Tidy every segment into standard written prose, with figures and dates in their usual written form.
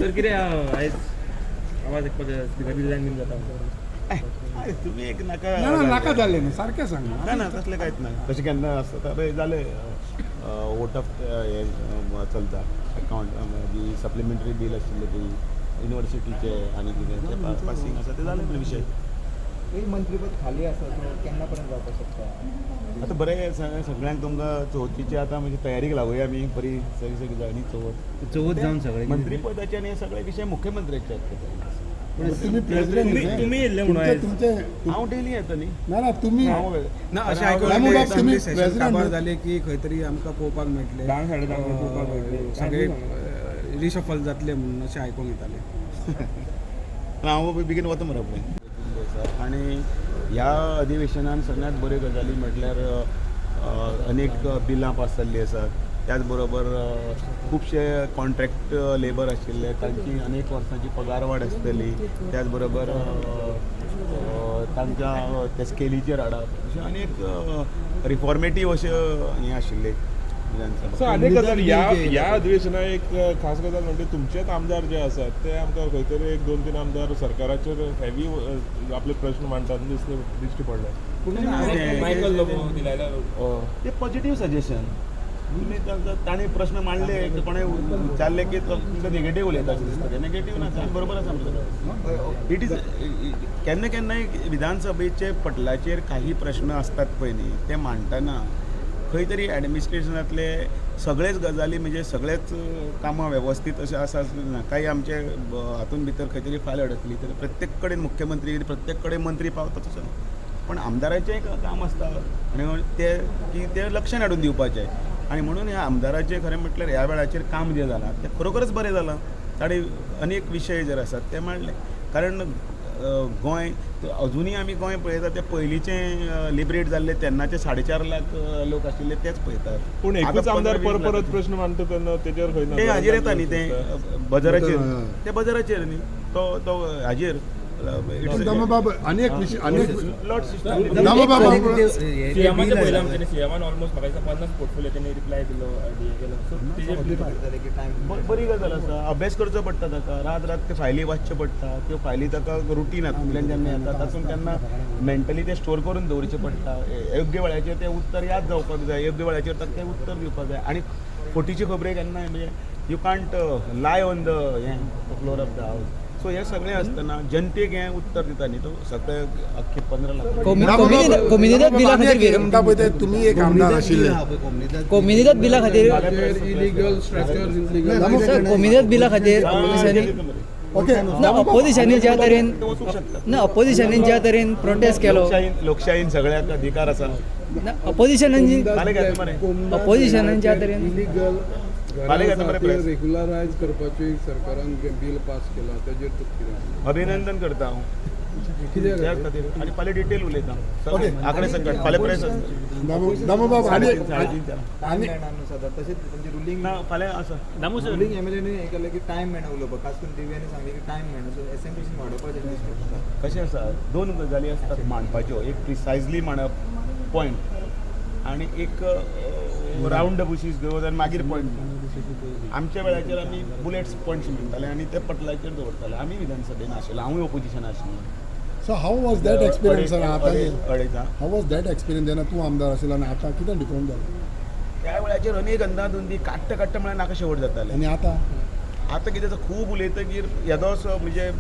तर कितें आयज आवाज एक स्पिकर बी डिझायन बीन जाता तुम्ही एक नाका नाका जाल्लें न्ही सारकें सांगा. ना ना तसलें कांयच ना तशें केन्ना आसता अरे जालें वोट ऑफ हे चलता अकावंट जी सप्लिमेंटरी बील आशिल्लें ती युनिवर्सिटीचे आनी कितें तें पासींग आसा तें जालें विशय. एक मंत्रीपद खाली आसा तो केन्ना पर्यंत जावपाक शकता. आतां बरें सगळ्यांक तुमकां चवथीची आतां म्हणजे तयारीक लागुया आमी बरी सगळी जाणी चवथ जावन सगळें मंत्रीपदाचे आनी हे सगळे विशय मुख्यमंत्र्याचे आहेत. तुम्ही प्रेसिडेंट तुम्ही येयल्ले म्हणून आयज. हांव डेली येता न्ही ना ना तुम्ही ना अशें रामू बाब, तुम्ही सेशन president काबार न्ही? जाले की खंय तरी आमकां पळोवपाक मेळटलें डांग सायडीन आमकां पळोवपाक मेळटलें. सगळे रिशफल जातले म्हणून अशें आयकूंक येतालें. हांव बेगीन वता मरे पळय. आनी ह्या अधिवेशनान सगळ्यांत बऱ्यो गजाली म्हटल्यार अनेक बिलां पास जाल्लीं आसात. त्याच बरोबर खुबशे कॉन्ट्रॅक्ट लेबर आशिल्ले तांची अनेक वर्सांची पगार वाड आसतली. त्याच बरोबर तांकां त्या स्केलीचेर हाडप अशे अनेक रिफॉर्मेटीव अशे हें आशिल्ले सो आनी गजाल ह्या अधिवेशनाक एक खास गजाल म्हणजे तुमचेच आमदार जे आसात ते आमकां खंय तरी एक 2-3 आमदार सरकाराचेर हेवी आपले प्रश्न मांडटात दिश्टी पडले. मायकल लोबो दिलायला ते पॉझिटिव्ह सजेशन. तुमी ताणें प्रश्न मांडले कोणें विचारले की तुमकां नेगेटीव उलयता अशें दिसता. नेगेटीव ना ताणें बरोबर आसा म्हणटा. इट इज केन्ना केन्नाय विधानसभेचे पटलाचेर काही प्रश्न असतात पळय न्ही ते मांडटना खंय तरी एडमिनिस्ट्रेशनांतले सगळेच गजाली म्हणजे सगळेच कामां वेवस्थीत अशें आसा ना. काही आमचे हातूंत भितर खंय तरी फायल अडकली तर प्रत्येक कडेन मुख्यमंत्री प्रत्येक कडेन मंत्री पावता तसो ना. पण आमदाराचें काम आसता आनी ते लक्षान हाडून दिवपाचें. आनी म्हणून ह्या आमदाराचें खरें म्हटल्यार ह्या वेळाचेर काम जें जालां तें खरोखरच बरें जालां. ताणे अनेक विशय जर आसात ते मांडले. कारण गोंय अजुनूय आमी गोंय पळयता ते पयलींचें लिबरेट जाल्ले तेन्नाचे 4.5 लाख लोक आशिल्ले तेच पळयतात. पूण एकूच आमदार परत प्रश्न मांडटा तेन्ना तेजेर खंय ना ते हाजेर येता न्ही ते बजाराचेर न्ही तो हाजेर दामोबाब अनेक विषय अनेक लॉट सिस्टम दामोबाब सीएमाचे पयलें आमच्यानी सीएमान ऑलमोस्ट म्हाका दिसता 50 पोर्टफोलियो तेणी रिप्लाय दिलो केलो. सो तेजेर बरी गजाल आसा. अभ्यास करचो पडटा ताका. रात ते फायली वाचच्यो पडटा. त्यो फायली ताका रुटीन हातूंतल्यान जेन्ना येता तातूंत तेन्ना मेंटली ते स्टोर करून दवरचें पडटा. योग्य वेळाचेर तें उत्तर याद जावपाक जाय. योग्य वेळाचेर ताका तें उत्तर दिवपाक जाय. आनी फोटीची खबरे केन्नाय म्हणजे you can't lie on the floor of the हावस. सो हे सगळें आसतना जनतेक हें उत्तर दिता न्ही तो सगळे अख्खे 15 लाख कोमिनिदाद बिला खातीर म्हणटा पळय ते तुम्ही एक आमदार आशिल्ले. कोमिनिदाद बिला खातीर इलिगल स्ट्रक्चर कोमिनिदाद बिला खातीर ओके ना ऑपोजिशनान ज्या तरेन ना ऑपोजिशनान ज्या तरेन प्रोटेस्ट केलो लोकशायेन सगळ्याक अधिकार आसा. ना ऑपोजिशनान फाल्यां घेता मरे ऑपोजिशनान ज्या तरेन इलिगल फाल्यां घेता मरे प्रेस. रेग्युलरायज करपाची सरकारान बील पास केला तेजेर कितें अभिनंदन करता हांव कित्याक त्याच खातीर. आनी फाल्यां डिटेल उलयता आंकडे सकट फाल्यां प्रेस दामोबाब आणि तशेंच म्हणजे रुलींग ना फाल्यां आसा. रुलींग एमएलएने हे केलें की टायम मेळना उलोवपाक. खास करून दिव्यांनी सांगलें की टायम मेळना. सो एसेंब्लीशन वाडोवपाचें दिसता तुका. कशें आसा 2 गजाली आसतात मांडपाच्यो. एक प्रिसायजली मांडप पॉयंट आनी एक रावंड बुशीस घेवन आनी मागीर पॉयंट. आमच्या वेळाचेर आमी बुलेट्स पॉयंट्स म्हणटाले आनी ते पटलाचेर दवरताले. आमी विधानसभेन आशिल्ले. हांवूय ओपोजिशन आशिल्लो. So how was that experience आतां अडेजा हाऊ वॉज दॅट एक्सपिरियन्स जेन्ना तूं आमदार आशिल्लो आनी आतां कितें डिफरंट जालें. त्या वेळाचेर अनेक अंदाधुंदी काडटा म्हळ्यार नाका शेवट जाताले. आनी आतां आतां कितें खूब उलयतकीर येदोसो म्हणजे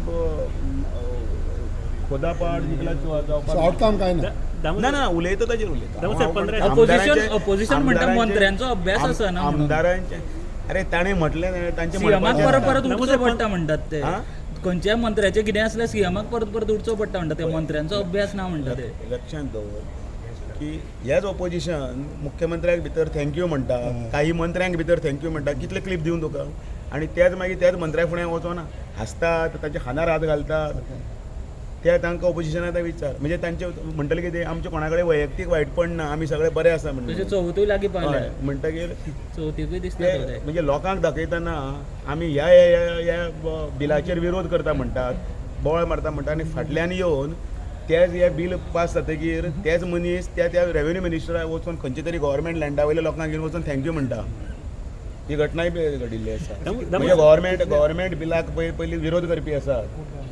खोदापाड जिकला सो आउटकम काय ना. ना ना उलयता ताजेर उलयता. ऑपोजिशन म्हणटा मंत्र्यांचो अभ्यास आसा ना आमदारांचे अरे ताणें म्हटलें तांचे सीएमाक परत उठचो पडटा म्हणटात ते. खंयच्याय मंत्र्याचें कितें आसल्यार सीएमाक परत उठचो पडटा म्हणटा ते. मंत्र्यांचो अभ्यास ना म्हणटा ते. लक्षांत दवर की हेच ऑपोजिशन मुख्यमंत्र्याक भितर थँक्यू म्हणटा. काही मंत्र्यांक भितर थँक्यू म्हणटा. कितले क्लिप दिवन तुका. आनी तेच मागीर त्याच मंत्र्या फुडें वचोना हसतात तांच्या खांदार हात घालतात. ते तांकां ऑपोजिशनाचा विचार म्हणजे तांचे म्हणटले कितें आमचे कोणा कडेन वैयक्तीक वायटपण ना. आमी सगळे बरे आसा म्हणटा. चवथूय लागीं पावले म्हणटकीर चवथीकूय दिसता ते म्हणजे लोकांक दाखयतना आमी ह्या बिलाचेर विरोध करता म्हणटात बोवाळ मारता म्हणटा आनी फाटल्यान येवन तेच हे बील पास जातकीर तेच मनीस त्या रेव्हेन्यू मिनिस्टराक वचून खंयचे तरी गव्हर्मेंट लँडा वयल्या लोकांक घेवन वचून थँक्यू म्हणटा. ही घटनाय बी घडिल्ली आसा म्हणजे गव्हर्मेंट बिलाक पयलीं विरोध करपी आसात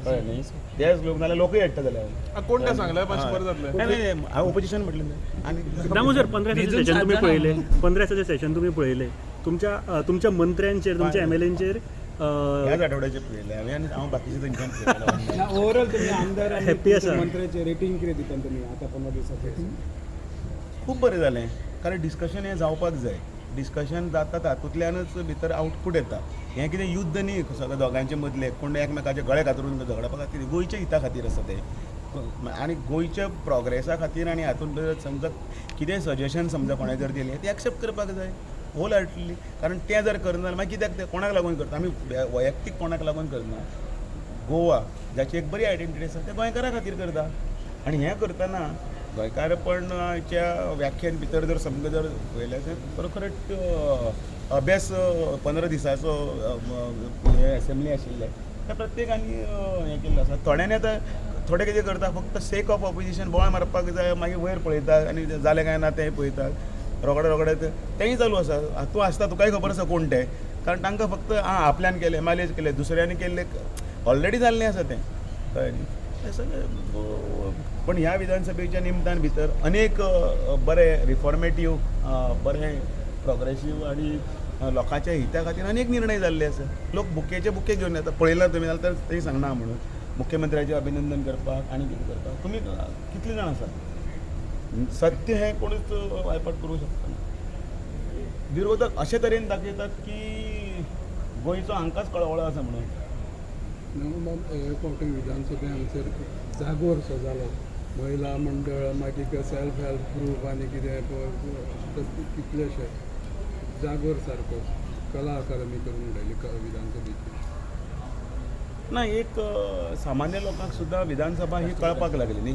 कळ्ळें न्ही तेच लोक नाल्यार लोकूय येता जाल्यार कोण तें सांगल्यार मातशें बरें जातलें. नाही हांव ओपोजिशन म्हटलें न्ही. आनी दामू सर 15 सेशन तुम्ही पळयले 15 सेशन तुम्ही पळयले तुमच्या मंत्र्यांचेर तुमच्या MLAंचेर ह्याच आठवड्याचे पळयले हांवें आनी हांव बाकीचे थंयच्यान पळयलें. ओवरऑल तुम्ही आमदार आणि Happy आसा? मंत्र्याचे रेटिंग कितें दिता तुमी आतां 15 दिसाचे खूब बरें जालें कारण डिस्कशन हें जावपाक जाय. डिस्कशन जाता तातूंतल्यानच भितर आउटपूट येता. हें कितें युद्ध न्ही सगळ्या दोगांचे मदले कोण एकमेकाचे गळे कातरून झगडपा खातीर गोंयच्या हिता खातीर आसा तें आनी गोंयच्या प्रोग्रेसा खातीर आनी हातूंत भितर समजा कितें सजेशन समजा कोणें जर दिलें तें एक्सेप्ट करपाक जाय होल हार्टली. कारण तें जर करना जाल्यार मागीर कित्याक तें कोणाक लागून करता आमी वैयक्तीक कोणाक लागून करना. गोवा जाची एक बरी आयडेंटिटी आसा तें गोंयकारां खातीर करता आनी हें करतना गोंयकारपणाच्या व्याख्येन भितर जर समजा जर पळयलें तर खरोखरच अभ्यास 15 दिसाचो हे असेंब्ली आशिल्ले त्या प्रत्येकानी हें केल्लें आसा. थोड्यांनी आतां थोडे कितें करता फक्त सेक ऑफ ऑपोजिशन बोवाळ मारपाक जाय मागीर वयर पळयता आनी जालें काय ना तेंय पळयतात रोखडे तेंय चालू आसा. तूं आसता तुकाय खबर आसा कोण तें कारण तांकां फक्त आपल्यान केलें मायलेज केलें दुसऱ्यांनी केल्लें ऑलरेडी जाल्लें आसा तें कळ्ळें न्ही. हें सगळें पण ह्या विधानसभेच्या निमतान भितर अनेक बरे रिफॉर्मेटीव बरे प्रोग्रेसीव आनी लोकांच्या हिता खातीर अनेक निर्णय जाल्ले आसा. लोक बुके घेवन येता पळयला तुमी जाल्यार तें सांगना म्हणून मुख्यमंत्र्याचें अभिनंदन करपाक आनी कितें करपाक तुमी कितले जाण आसात. सत्य हें कोणूच वायपाट करूं शकना. विरोधक अशे तरेन दाखयतात की गोंयचो हांकांच कळवळो आसा म्हणून. फावटी विधानसभे हांगसर जागोर सो जालो महिला मंडळ मागीर सेल्फ हेल्प ग्रूप आनी कितें कितलेशे जागोर सारको कला अकादमी करून उडयली विधानसभेची. ना एक सामान्य लोकांक सुद्दां विधानसभा ही कळपाक लागली न्ही.